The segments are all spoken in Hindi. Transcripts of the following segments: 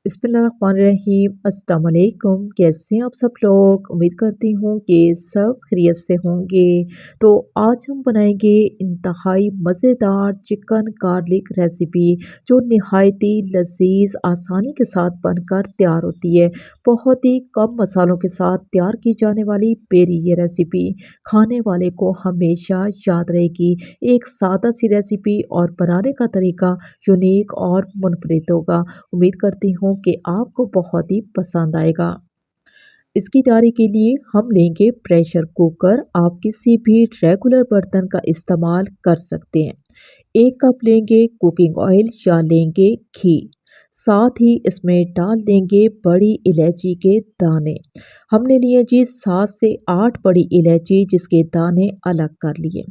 बिस्मिल्लाहिर्रहमानिर्रहीम। अस्सलाम वालेकुम। कैसे हैं आप सब लोग? उम्मीद करती हूँ कि सब खैरियत से होंगे। तो आज हम बनाएंगे इंतहाई मज़ेदार चिकन गार्लिक रेसिपी जो नहायती लजीज आसानी के साथ बनकर तैयार होती है। बहुत ही कम मसालों के साथ तैयार की जाने वाली मेरी ये रेसिपी खाने वाले को हमेशा याद रहेगी। एक सादा सी रेसिपी और बनाने का तरीका यूनिक और मुनफरिद होगा। उम्मीद करती हूँ कि आपको बहुत ही पसंद आएगा। इसकी तैयारी के लिए हम लेंगे प्रेशर कुकर। आप किसी भी रेगुलर बर्तन का इस्तेमाल कर सकते हैं। 1 कप लेंगे कुकिंग ऑयल या लेंगे घी। साथ ही इसमें डाल देंगे बड़ी इलायची के दाने। हमने लिए जी 7 से 8 बड़ी इलायची जिसके दाने अलग कर लिए।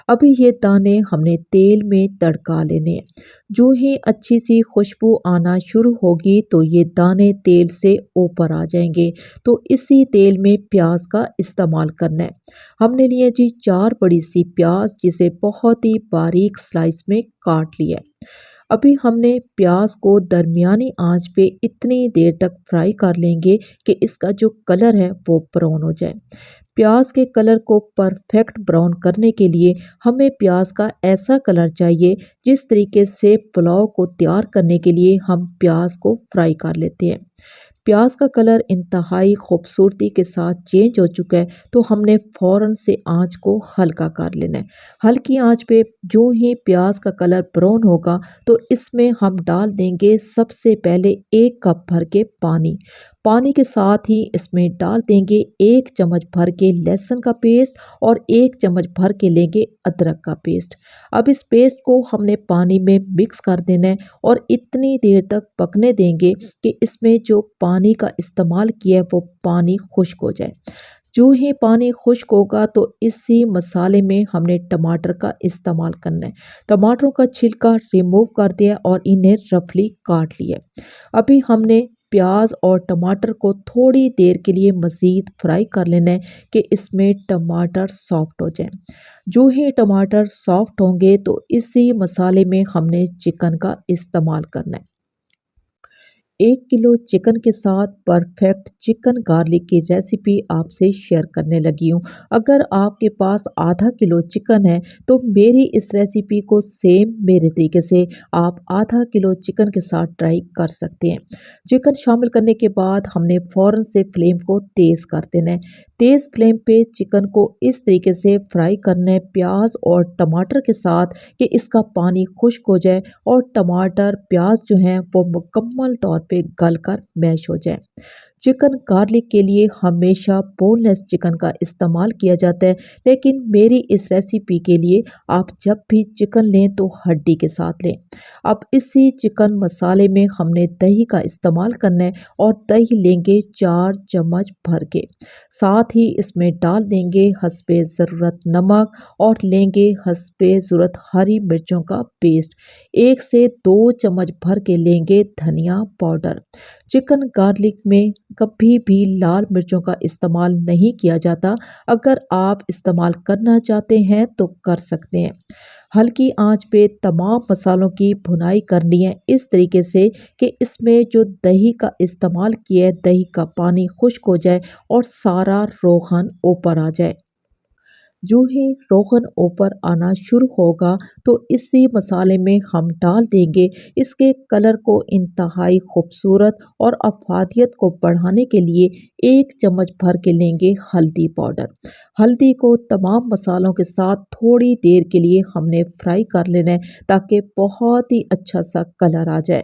अभी ये दाने हमने तेल में तड़का लेने हैं। जो ही अच्छी सी खुशबू आना शुरू होगी तो ये दाने तेल से ऊपर आ जाएंगे। तो इसी तेल में प्याज का इस्तेमाल करना है। हमने लिए जी 4 बड़ी सी प्याज जिसे बहुत ही बारीक स्लाइस में काट लिया है। अभी हमने प्याज को दरमियानी आंच पे इतनी देर तक फ्राई कर लेंगे कि इसका जो कलर है वो ब्राउन हो जाए। प्याज के कलर को परफेक्ट ब्राउन करने के लिए हमें प्याज का ऐसा कलर चाहिए जिस तरीके से पुलाव को तैयार करने के लिए हम प्याज को फ्राई कर लेते हैं। प्याज का कलर इंतहाई खूबसूरती के साथ चेंज हो चुका है तो हमने फ़ौरन से आंच को हल्का कर लेना है। हल्की आंच पे जो ही प्याज का कलर ब्राउन होगा तो इसमें हम डाल देंगे सबसे पहले 1 कप भर के पानी। पानी के साथ ही इसमें डाल देंगे 1 चम्मच भर के लहसुन का पेस्ट और 1 चम्मच भर के लेंगे अदरक का पेस्ट। अब इस पेस्ट को हमने पानी में मिक्स कर देना है और इतनी देर तक पकने देंगे कि इसमें जो पानी का इस्तेमाल किया है वो पानी खुश्क हो जाए। जो ही पानी खुश्क होगा तो इसी मसाले में हमने टमाटर का इस्तेमाल करना है। टमाटरों का छिलका रिमूव कर दिया और इन्हें रफली काट लिया। अभी हमने प्याज और टमाटर को थोड़ी देर के लिए मज़ीद फ्राई कर लेना है कि इसमें टमाटर सॉफ्ट हो जाए। जो ही टमाटर सॉफ्ट होंगे तो इसी मसाले में हमने चिकन का इस्तेमाल करना है। 1 किलो चिकन के साथ परफेक्ट चिकन गार्लिक की रेसिपी आपसे शेयर करने लगी हूँ। अगर आपके पास आधा किलो चिकन है तो मेरी इस रेसिपी को सेम मेरे तरीके से आप आधा किलो चिकन के साथ ट्राई कर सकते हैं। चिकन शामिल करने के बाद हमने फ़ौरन से फ्लेम को तेज़ कर देना है। तेज़ फ्लेम पे चिकन को इस तरीके से फ्राई करना है प्याज और टमाटर के साथ कि इसका पानी खुश्क हो जाए और टमाटर प्याज जो हैं वो मुकम्मल तौर पे गल कर मैश हो जाए। चिकन गार्लिक के लिए हमेशा बोनलेस चिकन का इस्तेमाल किया जाता है लेकिन मेरी इस रेसिपी के लिए आप जब भी चिकन लें तो हड्डी के साथ लें। अब इसी चिकन मसाले में हमने दही का इस्तेमाल करना है और दही लेंगे 4 चम्मच भर के। साथ ही इसमें डाल देंगे हस्बे ज़रूरत नमक और लेंगे हस्बे ज़रूरत हरी मिर्चों का पेस्ट। 1 से 2 चम्मच भर के लेंगे धनिया पाउडर। चिकन गार्लिक में कभी भी लाल मिर्चों का इस्तेमाल नहीं किया जाता। अगर आप इस्तेमाल करना चाहते हैं तो कर सकते हैं। हल्की आंच पे तमाम मसालों की भुनाई करनी है इस तरीके से कि इसमें जो दही का इस्तेमाल किया है दही का पानी खुश्क हो जाए और सारा रोगन ऊपर आ जाए। जो ही रोगन ऊपर आना शुरू होगा तो इसी मसाले में हम डाल देंगे इसके कलर को इंतहाई खूबसूरत और अफादियत को बढ़ाने के लिए 1 चम्मच भर के लेंगे हल्दी पाउडर। हल्दी को तमाम मसालों के साथ थोड़ी देर के लिए हमने फ्राई कर लेना है ताकि बहुत ही अच्छा सा कलर आ जाए।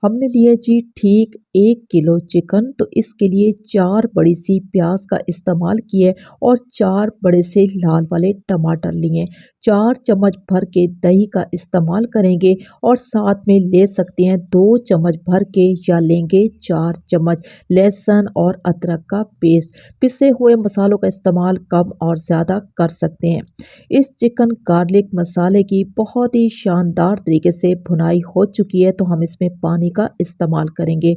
हमने लिया जी ठीक 1 किलो चिकन तो इसके लिए 4 बड़ी सी प्याज का इस्तेमाल किए और 4 बड़े से लाल वाले टमाटर लिए। 4 चम्मच भर के दही का इस्तेमाल करेंगे और साथ में ले सकते हैं 2 चम्मच भर के या लेंगे 4 चम्मच लहसुन और अदरक का पेस्ट। पिसे हुए मसालों का इस्तेमाल कम और ज़्यादा कर सकते हैं। इस चिकन गार्लिक मसाले की बहुत ही शानदार तरीके से भुनाई हो चुकी है तो हम इसमें पानी का इस्तेमाल करेंगे।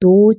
2